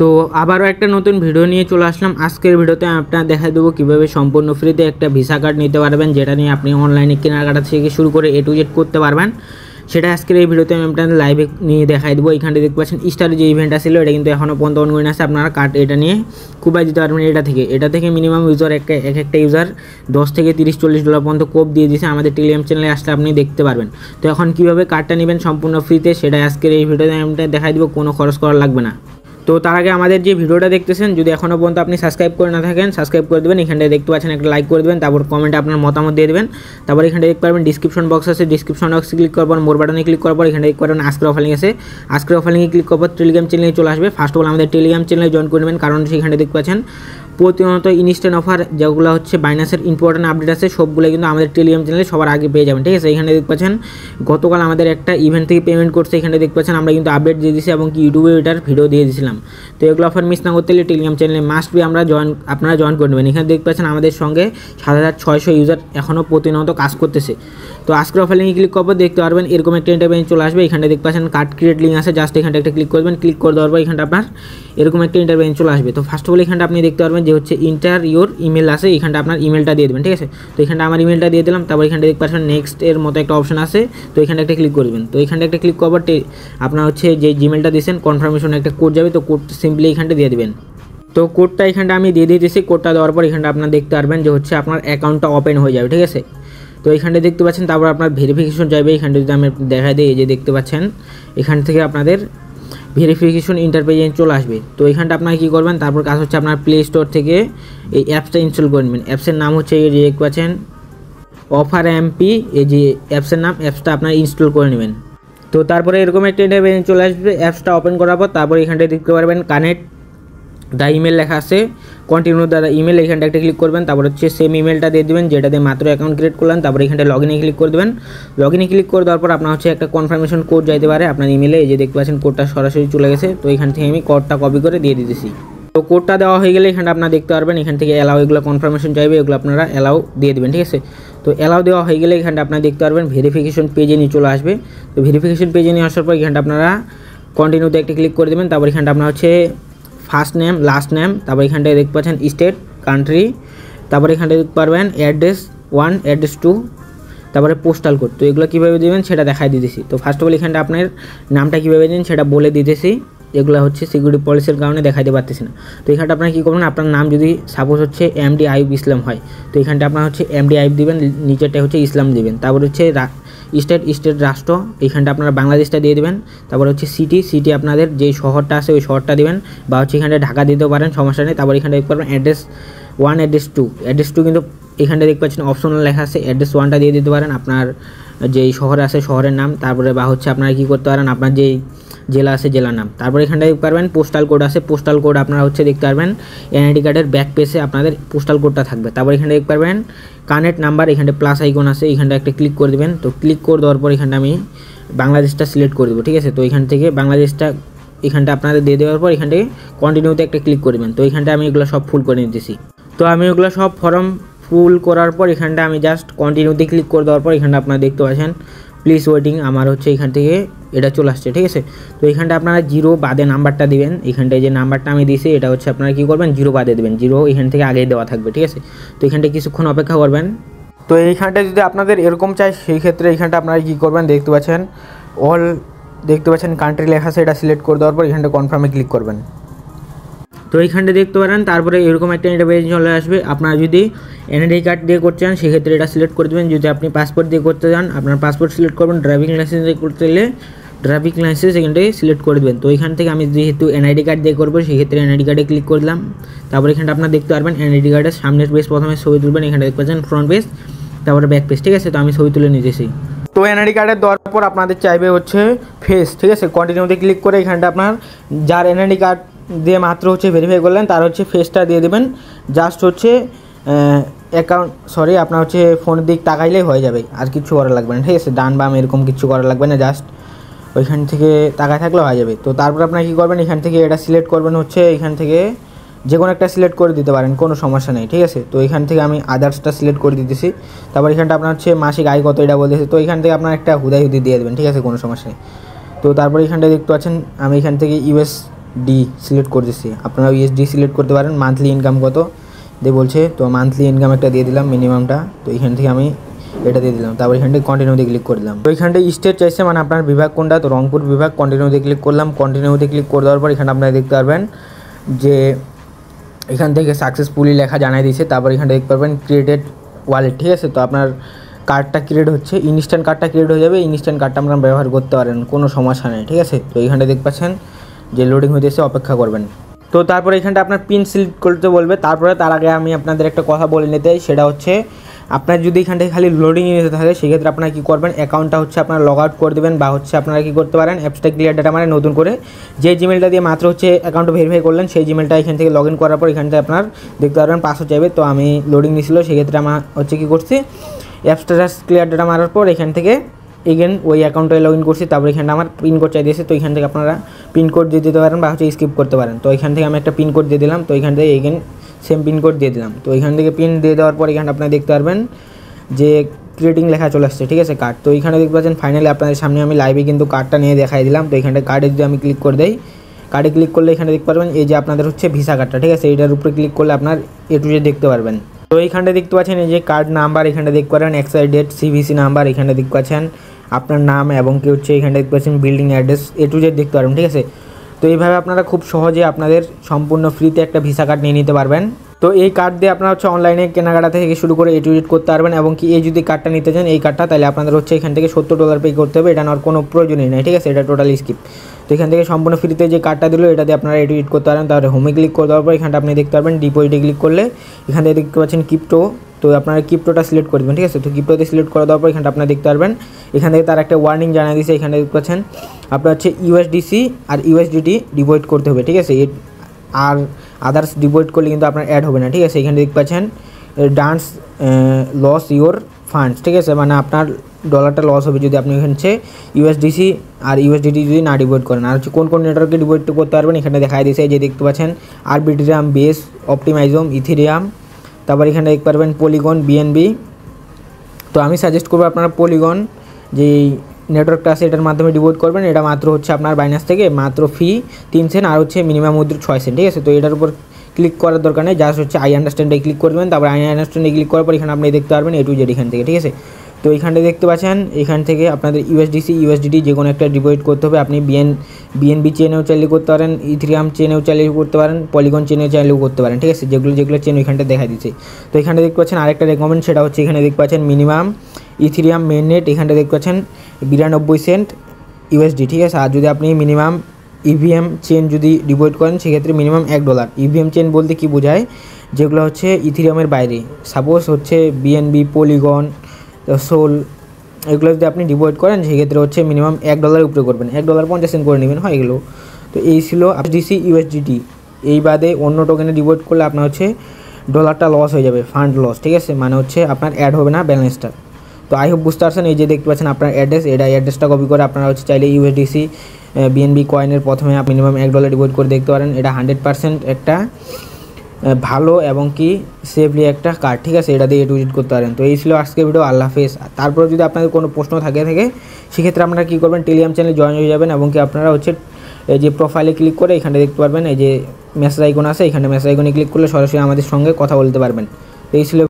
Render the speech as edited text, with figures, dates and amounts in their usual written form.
তো আবারও একটা নতুন ভিডিও নিয়ে চলে আসলাম। আজকের ভিডিওতে আপনারা দেখাই দেবো কীভাবে সম্পূর্ণ ফ্রিতে একটা ভিসা কার্ড নিতে পারবেন, যেটা নিয়ে আপনি অনলাইনে কেনাকাটা থেকে শুরু করে A to Z করতে পারবেন। সেটা আজকের এই ভিডিওতে আমি আপনাদের লাইভে নিয়ে দেখাই দেবো। এখানে দেখতে পাচ্ছেন স্টার যে ইভেন্টটা ছিল, এটা কিন্তু এখনও পর্যন্ত অনগোয়িং আছে। আপনারা কার্ড এটা নিয়ে খুবই দিতে পারবেন। এটা থেকে মিনিমাম ইউজার একটা ইউজার $10 থেকে $30-40 পর্যন্ত কোপ দিয়ে দিয়েছে। আমাদের টেলিগ্রাম চ্যানেলে আসলে আপনি দেখতে পারবেন। তো এখন কীভাবে কার্ডটা নেবেন সম্পূর্ণ ফ্রিতে, সেটা আজকের এই ভিডিওতে আমি দেখাই দেবো, কোনো খরচ করা লাগবে না। তো তার আগে আমাদের যে ভিডিওটা দেখতেছেন, যদি এখনও পর্যন্ত আপনি সাবস্ক্রাইব করে না থাকেন, সাবস্ক্রাইব করে দেবেন। এখানটায় দেখতে পাচ্ছেন একটা লাইক করে দেবেন, তারপর কমেন্টে আপনার মতামত দিয়ে দেবেন। তারপর এখানে দেখতে পারবেন ডিসক্রিপশন বক্স আছে, ডিসক্রিপশন বক্সে ক্লিক করার পর মোর বাটনে ক্লিক করার পর এখানে দেখতে পারবেন আজকের অফারিং আছে। আজকের অফারিংয়ে ক্লিক করার পর টেলিগ্রাম চ্যানেলে চলে আসবে। ফার্স্ট অফ অল আমাদের টেলিগ্রাম চ্যানেলে জয়েন করে নেবেন, কারণ সেখানে দেখতে পাচ্ছেন প্রতিনিয়ত ইনস্ট্যান্ট অফার যেগুলো হচ্ছে বাইন্যান্সের ইম্পর্টেন্ট আপডেট আছে, সবগুলো কিন্তু আমাদের টেলিগ্রাম চ্যানেলে সবার আগে পেয়ে যাবেন। ঠিক আছে, এখানে দেখতে পাচ্ছেন গতকাল আমাদের একটা ইভেন্ট থেকে পেমেন্ট করছে। এখানে দেখতে পাচ্ছেন আমরা কিন্তু আপডেট দিয়ে দিয়েছি এবং কি ইউটিউবে এটার ভিডিও দিয়ে দিয়েছিলাম। তো এগুলো অফার মিস না করতে হলে টেলিগ্রাম চ্যানেলে মাস্ট বি আপনারা জয়েন করে নেবেন। এখানে দেখতে পাচ্ছেন আমাদের সঙ্গে 7600 ইউজার এখনও প্রতিনিয়ত কাজ করতেছে। তো আজকের অফার লিঙ্কে ক্লিক করবো, দেখতে পারবেন এরকম একটা ইন্টারভিউ চলে আসবে। এখানে দেখতে পাচ্ছেন কার্ড ক্রিয়েট লিঙ্ক আছে, জাস্ট এখানটা একটা ক্লিক করবেন। ক্লিক করে দেওয়ার পর এখানটা আপনার এরকম একটা ইন্টারভিউ চলে আসবে। তো ফার্স্ট অফ অল এখানটা আপনি দেখতে পারবেন যে হচ্ছে ইন্টার ইউর ইমেল আছে, এখানটা আপনার ইমেলটা দিয়ে দেবেন। ঠিক আছে, তো এখানটা আমার ইমেলটা দিয়ে দিলাম। তারপর এখানটা দেখতে পাচ্ছেন নেক্সট এর মতো একটা অপশন আছে, তো এখানটা একটা ক্লিক করবেন। তো এখানটা একটা ক্লিক করার পর আপনার হচ্ছে যে জিমেলটা দিয়েছেন কনফার্মেশন একটা কোড যাবে, তো কোড সিম্পলি এখানটা দিয়ে দেবেন। তো কোডটা এখানটা আমি দিয়ে দিয়েছি। কোডটা দেওয়ার পর এখানটা আপনার দেখতে পারবেন যে হচ্ছে আপনার অ্যাকাউন্টটা ওপেন হয়ে যাবে। ঠিক আছে, তো এখানটা দেখতে পাচ্ছেন তারপর আপনার ভেরিফিকেশন যাবে। এখানটা যদি আমি দেখা দিই, এই যে দেখতে পাচ্ছেন এখান থেকে আপনাদের ভেরিফিকেশন ইন্টারপেজে চলে আসবে। তো এখানটা আপনারা কী করবেন, তারপর কাজ হচ্ছে আপনার প্লে স্টোর থেকে এই অ্যাপসটা ইনস্টল করে নেবেন। অ্যাপসের নাম হচ্ছে এই যে দেখতে পাচ্ছেন অফার এমপি, এই যে অ্যাপসের নাম, অ্যাপসটা আপনারা ইনস্টল করে নেবেন। তো তারপরে এরকম একটা ইন্টারপেজ চলে আসবে। অ্যাপসটা ওপেন করার পর তারপর এখানটায় দেখতে পারবেন কানেক্ট দ্য ইমেল লেখা আছে, কন্টিনিউ দ্য ইমেল, এখানটা একটা ক্লিক করবেন। তারপর হচ্ছে সেম ইমেলটা দিয়ে দেবেন যেটা দিয়ে মাত্র অ্যাকাউন্ট ক্রিয়েট করলেন। তারপর এখানটা লগ ইনে ক্লিক করে দেবেন। লগ ইনে ক্লিক করে দেওয়ার পর আপনার হচ্ছে একটা কনফার্মেশন কোড যাইতে পারে আপনার ইমেলে। এই যে দেখতে পাচ্ছেন কোডটা সরাসরি চলে গেছে। তো এখান থেকে আমি কোডটা কপি করে দিয়ে দিতেছি। তো কোডটা দেওয়া হয়ে গেলে এখানটা আপনারা দেখতে পারবেন এখান থেকে অ্যালাউ, এগুলো কনফার্মেশন চাইবে, এগুলো আপনারা অ্যালাউ দিয়ে দেবেন। ঠিক আছে, তো অ্যালাউ দেওয়া হয়ে গেলে এখানটা আপনারা দেখতে পারবেন ভেরিফিকেশন পেজে নিয়ে চলে আসবে। তো ভেরিফিকেশন পেজে নিয়ে আসার পর এখানটা আপনারা কন্টিনিউতে একটা ক্লিক করে দেবেন। তারপর এখানটা আপনার হচ্ছে ফার্স্ট নেম, লাস্ট নেম, তারপর এখানটায় দেখতে পাচ্ছেন স্টেট, কান্ট্রি, তারপর এখানটায় দেখতে পারবেন অ্যাড্রেস 1, অ্যাড্রেস 2, তারপরে পোস্টাল কোড। তো এগুলো কীভাবে দেবেন সেটা দেখাই দিতেছি। তো ফার্স্ট অফ অল এখানটা আপনার নামটা কীভাবে দেবেন সেটা বলে দিতেছি। এগুলো হচ্ছে সিকিউরিটি পলিসির কারণে দেখাইতে পারতেছি না। তো এখানটা আপনারা কী করবেন, আপনার নাম যদি সাপোজ হচ্ছে MD আইয়ুব ইসলাম হয়, তো এখানটা আপনার হচ্ছে MD আইয়ুব দিবেন, নিচেরটা হচ্ছে ইসলাম দিবেন। তারপর হচ্ছে স্টেট রাষ্ট্র, এইখানটা আপনারা বাংলাদেশটা দিয়ে দেবেন। তারপর হচ্ছে সিটি আপনাদের যেই শহরটা আছে ওই শহরটা দিবেন, বা হচ্ছে এখানটা ঢাকা দিতেও পারেন, সমস্যা নেই। তারপর এখানটা দেখতে পারবেন অ্যাড্রেস 1, অ্যাড্রেস 2 কিন্তু এখানটা দেখতে পাচ্ছেন অপশনাল লেখা আছে। অ্যাড্রেস 1টা দিয়ে দিতে পারেন আপনার যেই শহরে আছে শহরের নাম, তারপরে বা হচ্ছে আপনারা কী করতে পারেন আপনার যেই জেলা আছে জেলার নাম। তারপর এখানটা দেখতে পারবেন পোস্টাল কোড আছে, পোস্টাল কোড আপনারা হচ্ছে দেখতে পারবেন এনআইডি কার্ডের ব্যাক পেজে আপনাদের পোস্টাল কোডটা থাকবে। তারপর এখানে দেখতে পারবেন কানেক্ট নাম্বার, এখানে প্লাস আইকন আছে, এখানটা একটা ক্লিক করে দেবেন। তো ক্লিক করে দেওয়ার পর এখানটা আমি বাংলাদেশটা সিলেক্ট করে দেবো। ঠিক আছে, তো এখান থেকে বাংলাদেশটা এখানটা আপনাদের দিয়ে দেওয়ার পর এখান থেকে কন্টিনিউতে একটা ক্লিক করে দেবেন। তো এখানটা আমি এগুলো সব ফুল করে নিতেছি। তো আমি এগুলো সব ফর্ম ফুল করার পর এখানটা আমি জাস্ট কন্টিনিউতে ক্লিক করে দেওয়ার পর এখানটা আপনারা দেখতে পাচ্ছেন প্লিজ ওয়েটিং, আমার হচ্ছে এখান থেকে এটা চলে আসছে। ঠিক আছে, তো এখানটা আপনারা 0 বাদে নাম্বারটা দিবেন। এখানটায় যে নাম্বারটা আমি দিয়েছি এটা হচ্ছে আপনারা কী করবেন 0 বাদে দেবেন, 0 এখান থেকে আগেই দেওয়া থাকবে। ঠিক আছে, তো এখানটায় কিছুক্ষণ অপেক্ষা করবেন। তো এইখানটায় যদি আপনাদের এরকম চাই সেই ক্ষেত্রে এইখানটা আপনারা কী করবেন, দেখতে পাচ্ছেন অল, দেখতে পাচ্ছেন কান্ট্রি লেখা আছে, এটা সিলেক্ট করে দেওয়ার পর এখানটা কনফার্মে ক্লিক করবেন। তো এইখানটা দেখতে পারেন তারপরে এরকম একটা ইন্টারফেস চলে আসবে। আপনারা যদি এনআইডি কার্ড দিয়ে করতে চান সেক্ষেত্রে এটা সিলেক্ট করে দেবেন। যদি আপনি পাসপোর্ট দিয়ে করতে চান আপনার পাসপোর্ট সিলেক্ট করবেন। ড্রাইভিং লাইসেন্স দিয়ে করতে গেলে ড্রাইভিং লাইসেন্স এখানটায় সিলেক্ট করে দেবেন। তো এখান থেকে আমি যেহেতু এনআইডি কার্ড দিয়ে করবো সেক্ষেত্রে এনআইডি কার্ডে ক্লিক করে দিলাম। তারপর এখানটা আপনারা দেখতে পারবেন এনআইডি কার্ডের সামনের পেজ প্রথমে ছবি তুলবেন, এখানে দেখতে পাচ্ছেন ফ্রন্ট পেজ, তারপরে ব্যাক পেজ। ঠিক আছে, তো আমি ছবি তুলে নিতেছি। তো এনআইডি কার্ডের দেওয়ার পর আপনাদের চাইবে হচ্ছে ফেস। ঠিক আছে, কন্টিনিউতে ক্লিক করে এখানটা আপনার যার এনআইডি কার্ড দিয়ে মাত্র হচ্ছে ভেরিফাই করলেন তার হচ্ছে ফেসটা দিয়ে দেবেন। জাস্ট হচ্ছে আপনার হচ্ছে ফোনের দিক তাকাইলেই হয়ে যাবে, আর কিছু করা লাগবে না। ঠিক আছে, ডান বাম এরকম কিছু করা লাগবে না, জাস্ট ওইখান থেকে তাকায় থাকলে হয়ে যাবে। তো তারপর আপনারা কী করবেন, এখান থেকে এটা সিলেক্ট করবেন, হচ্ছে এখান থেকে যে কোনো একটা সিলেক্ট করে দিতে পারেন, কোনো সমস্যা নেই। ঠিক আছে, তো এখান থেকে আমি আদার্সটা সিলেক্ট করে দিতেছি। তারপর এখানটা আপনার হচ্ছে মাসিক আয় কত এটা বলতেছে, তো এখান থেকে আপনার একটা হুদাই দিয়ে দেবেন। ঠিক আছে, কোনো সমস্যা নেই। তো তারপর এখানটা দেখতে পাচ্ছেন আমি এখান থেকে US USD সিলেক্ট করতেছি, আপনারা USD সিলেক্ট করতে পারেন। মান্থলি ইনকাম কত দিয়ে বলছে, তো মান্থলি ইনকাম একটা দিয়ে দিলাম মিনিমামটা। তো এখান থেকে আমি এটা দিয়ে দিলাম, তারপর এখান থেকে কন্টিনিউতে ক্লিক করে দিলাম। তো এখানটা স্টেট চাইছে, মানে আপনার বিভাগ কোনটা, তো রংপুর বিভাগ। কন্টিনিউতে ক্লিক করলাম। কন্টিনিউতে ক্লিক করে দেওয়ার পর এখানে আপনারা দেখতে পারবেন যে এখান থেকে সাকসেসফুলি লেখা জানাই দিয়েছে। তারপর এখানে দেখতে পারবেন ক্রিয়েটেড ওয়ালেট, ঠিক আছে। তো আপনার কার্ডটা ক্রিয়েট হচ্ছে, ইনস্ট্যান্ট কার্ডটা ক্রিয়েট হয়ে যাবে। ইনস্ট্যান্ট কার্ডটা আপনারা ব্যবহার করতে পারেন, কোনো সমস্যা নেই, ঠিক আছে। তো এইখানটা দেখতে পাচ্ছেন যে লোডিং হইতেছে, অপেক্ষা করবেন। তো তারপরে এখানটা আপনার পিন সিলেক্ট করতে বলবে। তারপরে তার আগে আমি আপনাদের একটা কথা বলে নিতে, সেটা হচ্ছে আপনার যদি এখান থেকে খালি লোডিং নিতে থাকে সেক্ষেত্রে আপনারা কী করবেন, অ্যাকাউন্টটা হচ্ছে আপনারা লগ আউট করে দেবেন, বা হচ্ছে আপনারা কী করতে পারেন, অ্যাপসটা ক্লিয়ার ডাটা মানে নতুন করে যে জিমেলটা দিয়ে মাত্র হচ্ছে অ্যাকাউন্টটা ভেরিফাই করলেন সেই জিমেলটা এখান থেকে লগ ইন করার পর এখান থেকে আপনার দেখতে পারবেন পাসওয়ার্ড চাইবে। তো আমি লোডিং নিয়েছিল, সেক্ষেত্রে আমার হচ্ছে কী করছি, অ্যাপসটা জাস্ট ক্লিয়ার ডাটা মারার পর এখান থেকে এগেন ওই অ্যাকাউন্টে লগ ইন করছি। তারপর এখানে আমার পিন কোড চাই দিয়েছে, তো এখান থেকে আপনারা পিন কোড দিয়ে দিতে পারেন বা হচ্ছে স্কিপ করতে পারেন। তো এখান থেকে আমি একটা পিন কোড দিয়ে দিলাম। তো এখান থেকে এগেন সেম পিন কোড দিয়ে দিলাম। তো এখান থেকে পিন দিয়ে দেওয়ার পর এখানে আপনারা দেখতে পারবেন যে ক্রিয়েটিং লেখা চলে আসছে, ঠিক আছে, কার্ড। তো এখানে দেখতে পাচ্ছেন ফাইনালি আপনাদের সামনে আমি লাইভে কিন্তু কার্ডটা নিয়ে দেখাই দিলাম। তো এখানটা কার্ডে যদি আমি ক্লিক করে দেই, কার্ডে ক্লিক করলে এখানে দেখতে পারবেন এই যে আপনাদের হচ্ছে ভিসা কার্ডটা, ঠিক আছে। এইটার উপরে ক্লিক করলে আপনার A to Z দেখতে পারবেন। তো এইখানটা দেখতে পাচ্ছেন এই যে কার্ড নাম্বার, এখানটা দেখতে পারেন এক্সপায়ারি ডেট, CVC নাম্বার, এখানে দেখতে পাচ্ছেন আপনার নাম এবং কি হচ্ছে এখানটা দেখতে পাচ্ছেন building address, A to Z দেখতে পারবেন, ঠিক আছে। তো এইভাবে আপনারা খুব সহজে আপনাদের সম্পূর্ণ ফ্রিতে একটা ভিসা কার্ড নিয়ে নিতে পারবেন। তো এই কার্ড দিয়ে আপনারা হচ্ছে অনলাইনে কেনাকাটা থেকে শুরু করে A to Z করতে পারবেন। এবং কি এই যদি কার্ডটা নিতে চান, এই কার্ডটা, তাহলে আপনাদের হচ্ছে এখান থেকে $70 পে করতে হবে। এটা নেওয়ার কোনো প্রয়োজনই নেই, ঠিক আছে, এটা টোটালি স্কিপ। তো এখান থেকে সম্পূর্ণ ফ্রিতে যে কার্ডটা দিল এটা দিয়ে আপনারা A to Z করতে পারেন। তাহলে হোমে ক্লিক করে দেওয়ার পর এখানটা আপনি দেখতে পারবেন ডিপোজিটে ক্লিক করলে এখান থেকে দেখতে পাচ্ছেন ক্রিপ্টো। তো আপনারা ক্রিপ্টোটা সিলেক্ট করে দেবেন, ঠিক আছে। তো ক্রিপ্টোতে সিলেক্ট করে দেওয়ার পর এখানটা আপনারা দেখতে পারবেন এখান থেকে তার একটা ওয়ার্নিং জানিয়ে দিয়েছে। এখানে দেখতে পাচ্ছেন আপনার হচ্ছে USDC আর USDT ডিপোজিট করতে হবে, ঠিক আছে। আর আদার্স ডিপোজিট করলে কিন্তু আপনার অ্যাড হবে না, ঠিক আছে। এখানে দেখতে পাচ্ছেন ডান্স লস ইওর ফান্ডস, ঠিক আছে, মানে আপনার ডলারটা লস হবে যদি আপনি এখানে হচ্ছে USDC আর USDT যদি না ডিপোজিট করেন। আর হচ্ছে কোন কোন নেটওয়ার্কে ডিপোজিট করতে পারবেন এখানে দেখাই দিয়েছে, যে দেখতে পাচ্ছেন আরবিট্রিয়াম, বেস, অপটিমাইজম, ইথেরিয়াম, তারপর এখানে দেখতে পারবেন পলিগন, BNB। তো আমি সাজেস্ট করবো আপনারা পলিগন যে নেটওয়ার্কটা আছে এটার মাধ্যমে ডিপোজিট করবেন। এটা মাত্র হচ্ছে আপনার বাইনান্স থেকে মাত্র ফি 3 সেন্ট আর হচ্ছে মিনিমাম মুদ্রা 6 সেন্ট, ঠিক আছে। তো এটার উপর ক্লিক করার দরকার নেই, জাস্ট হচ্ছে আই আন্ডারস্ট্যান্ডে ক্লিক করে দেবেন। তারপর আই আন্ডারস্ট্যান্ডে ক্লিক করার পর এখানে আপনি দেখতে পারবেন A to Z এখান থেকে, ঠিক আছে। তো এইখানটা দেখতে পাচ্ছেন এখান থেকে আপনাদের USDC USDT যে কোনো একটা ডিপোজিট করতে হবে। আপনি BNB চেনেও চাইলে করতে পারেন, ইথেরিয়াম চেনেও চাইলে করতে পারেন, পলিগন চেনেও চাইলেও করতে পারেন, ঠিক আছে, যেগুলো চেন ওইখানটা দেখা দিচ্ছে। তো এখানে দেখতে পাচ্ছেন আরেকটা রেকমেন্ড, সেটা হচ্ছে এখানে দেখতে পাচ্ছেন মিনিমাম ইথেরিয়াম মেইননেট, এখানটা দেখতে পাচ্ছেন 92 সেন্ট USD, ঠিক আছে। আর যদি আপনি মিনিমাম EVM চেন যদি ডিপোজিট করেন সেক্ষেত্রে মিনিমাম $1। EVM চেন বলতে কি বোঝায়, যেগুলো হচ্ছে ইথেরিয়ামের বাইরে, সাপোজ হচ্ছে BNB, পলিগন, সোল, এগুলো যদি আপনি ডিপোজিট করেন সেক্ষেত্রে হচ্ছে মিনিমাম $1 উপরে করবেন, $1.50 করে নেবেন, হয় এগুলো। তো এই ছিল USDC USDT। এই বাদে অন্য টোকেনে ডিপোজিট করলে আপনার হচ্ছে ডলারটা লস হয়ে যাবে, ফান্ড লস, ঠিক আছে, মানে হচ্ছে আপনার অ্যাড হবে না ব্যালেন্সটা। তো আই হোপ বুঝতে পারছেন। এই যে দেখতে পাচ্ছেন আপনার অ্যাড্রেস, এটা অ্যাড্রেসটা কপি করে আপনারা হচ্ছে চাইলে USDC BNB কয়েনের প্রথমে মিনিমাম $1 ডিপোজিট করে দেখতে পারেন। এটা 100% একটা ভালো এবং কি সেফলি একটা কার্ড, ঠিক আছে, এটা দিয়ে ডিপোজিট করতে পারেন। তো এই ছিল আজকের ভিডিও, আল্লাহ হাফেজ। তারপরে যদি আপনাদের কোনো প্রশ্ন থাকে সেক্ষেত্রে আপনারা কী করবেন, টেলিগ্রাম চ্যানেলে জয়েন হয়ে যাবেন এবং কি আপনারা হচ্ছে এই যে প্রোফাইলে ক্লিক করে এখানে দেখতে পারবেন এই যে মেসেজ আইকন আছে, এখানে মেসেজ আইকনে ক্লিক করলে সরাসরি আমাদের সঙ্গে কথা বলতে পারবেন। এই ছিল